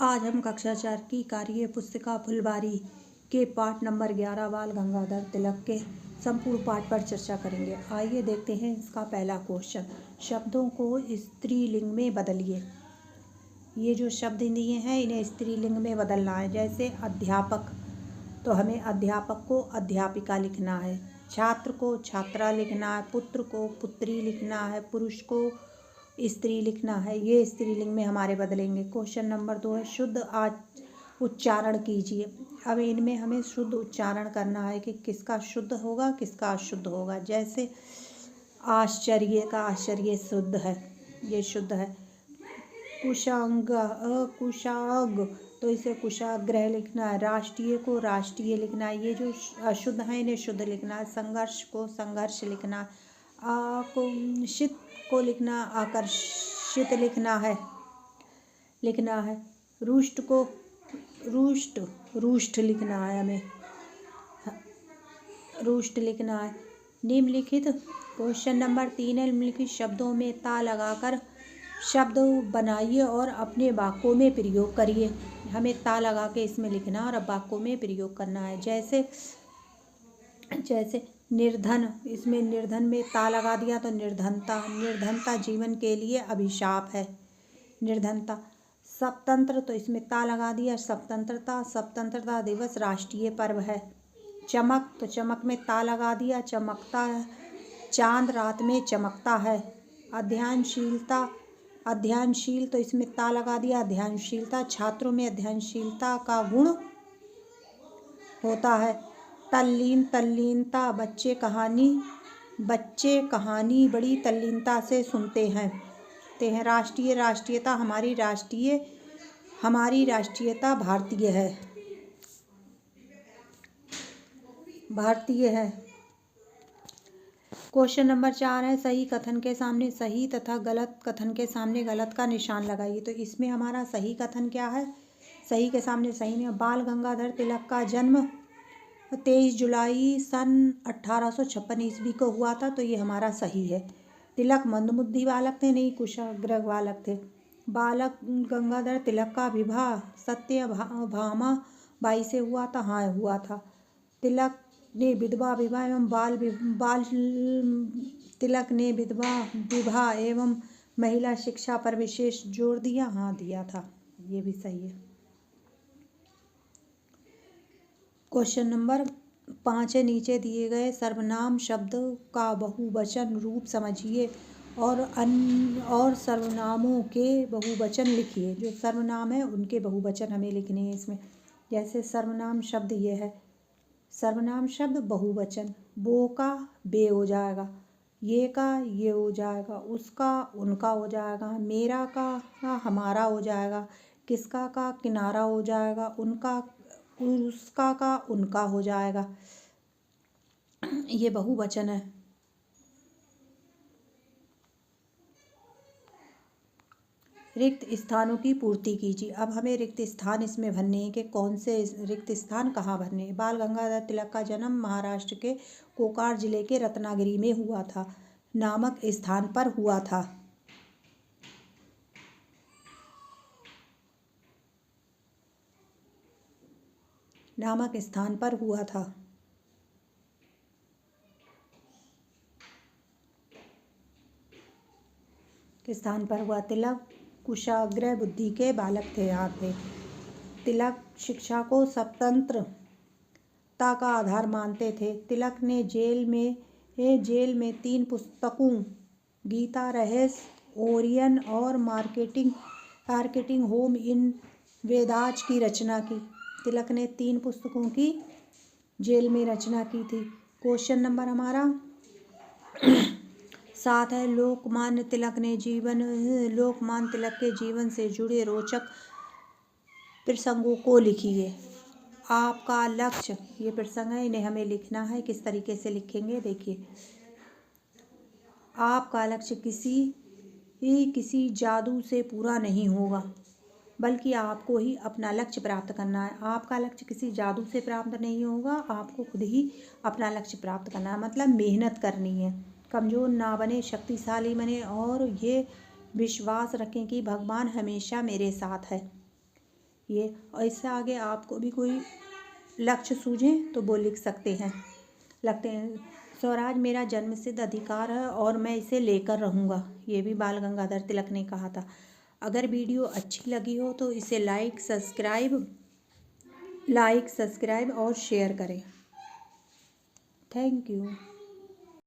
आज हम कक्षा 4 की कार्य पुस्तिका फुलबारी के पाठ नंबर 11 बाल गंगाधर तिलक के संपूर्ण पाठ पर चर्चा करेंगे। आइए देखते हैं इसका पहला क्वेश्चन। शब्दों को स्त्रीलिंग में बदलिए। ये जो शब्द दिए हैं इन्हें स्त्रीलिंग में बदलना है। जैसे अध्यापक, तो हमें अध्यापक को अध्यापिका लिखना है, छात्र को छात्रा लिखना है, पुत्र को पुत्री लिखना है, पुरुष को स्त्री लिखना है। ये स्त्रीलिंग में हमारे बदलेंगे। क्वेश्चन नंबर 2 है शुद्ध उच्चारण कीजिए। अब इनमें हमें शुद्ध उच्चारण करना है कि किसका शुद्ध होगा किसका अशुद्ध होगा। जैसे आश्चर्य का आश्चर्य शुद्ध है, ये शुद्ध है। कुशाग तो इसे कुशाग्रह लिखना है। राष्ट्रीय को राष्ट्रीय लिखना है। ये जो अशुद्ध है इन्हें शुद्ध लिखना है। संघर्ष को संघर्ष लिखना है। आकुंशित को लिखना आकर्षित लिखना है। रुष्ट को रुष्ट लिखना है, हमें रुष्ट लिखना है। निम्नलिखित क्वेश्चन नंबर 3 है। निम्नलिखित शब्दों में ता लगाकर शब्द बनाइए और अपने वाक्यों में प्रयोग करिए। हमें ता लगा के इसमें लिखना और अब वाक्यों में प्रयोग करना है। जैसे निर्धन, इसमें निर्धन में ता लगा दिया तो निर्धनता जीवन के लिए अभिशाप है, निर्धनता। स्वतंत्र तो इसमें ता लगा दिया, स्वतंत्रता दिवस राष्ट्रीय पर्व है। चमक तो चमक में ता लगा दिया, चमकता है, चांद रात में चमकता है। अध्ययनशील तो इसमें ता लगा दिया, अध्ययनशीलता छात्रों में अध्ययनशीलता का गुण होता है। तल्लीनता बच्चे कहानी बड़ी तल्लीनता से सुनते हैं। राष्ट्रीयता हमारी राष्ट्रीयता भारतीय है। क्वेश्चन नंबर 4 है सही कथन के सामने सही तथा गलत कथन के सामने गलत का निशान लगाइए। तो इसमें हमारा सही कथन क्या है? सही के सामने सही में बाल गंगाधर तिलक का जन्म 23 जुलाई सन 1856 ईस्वी को हुआ था, तो ये हमारा सही है। तिलक मंदबुद्धि बालक थे, नहीं कुशाग्र बालक थे। बालक गंगाधर तिलक का विवाह सत्यभामा बाई से हुआ था, हाँ हुआ था। तिलक ने विधवा विवाह एवं महिला शिक्षा पर विशेष जोर दिया, हाँ दिया था, ये भी सही है। क्वेश्चन नंबर 5 है नीचे दिए गए सर्वनाम शब्द का बहुवचन रूप समझिए और सर्वनामों के बहुवचन लिखिए। जो सर्वनाम है उनके बहुवचन हमें लिखने हैं इसमें। जैसे सर्वनाम शब्द ये है, सर्वनाम शब्द बहुवचन, वो का बे हो जाएगा, ये का ये हो जाएगा, उसका उनका हो जाएगा, मेरा का हमारा हो जाएगा, किसका का किनारा हो जाएगा, उनका उसका का उनका हो जाएगा। ये बहुवचन है। रिक्त स्थानों की पूर्ति कीजिए। अब हमें रिक्त स्थान इसमें भरने हैं कि कौन से रिक्त स्थान कहाँ भरने हैं। बाल गंगाधर तिलक का जन्म महाराष्ट्र के कोकार जिले के रत्नागिरी में हुआ था, नामक स्थान पर हुआ था। नामक स्थान पर हुआ था। किस स्थान पर हुआ? तिलक कुशाग्र बुद्धि के बालक थे, यहाँ थे। तिलक शिक्षा को स्वतंत्रता का आधार मानते थे। तिलक ने जेल में 3 पुस्तकों गीता रहस्य, ओरियन और मार्केटिंग होम इन वेदाज की रचना की। तिलक ने 3 पुस्तकों की जेल में रचना की थी। क्वेश्चन नंबर हमारा 7 है लोकमान्य तिलक के जीवन से जुड़े रोचक प्रसंगों को लिखिए। आपका लक्ष्य, ये प्रसंग है, इन्हें हमें लिखना है। किस तरीके से लिखेंगे देखिए। आपका लक्ष्य किसी जादू से पूरा नहीं होगा, बल्कि आपको ही अपना लक्ष्य प्राप्त करना है। आपका लक्ष्य किसी जादू से प्राप्त नहीं होगा, आपको खुद ही अपना लक्ष्य प्राप्त करना है। मतलब मेहनत करनी है। कमज़ोर ना बने, शक्तिशाली बने और ये विश्वास रखें कि भगवान हमेशा मेरे साथ है। ये, और इससे आगे आपको भी कोई लक्ष्य सूझे तो वो लिख सकते हैं। लगते हैं स्वराज मेरा जन्मसिद्ध अधिकार है और मैं इसे लेकर रहूँगा, ये भी बाल गंगाधर तिलक ने कहा था। अगर वीडियो अच्छी लगी हो तो इसे लाइक सब्सक्राइब और शेयर करें। Thank you.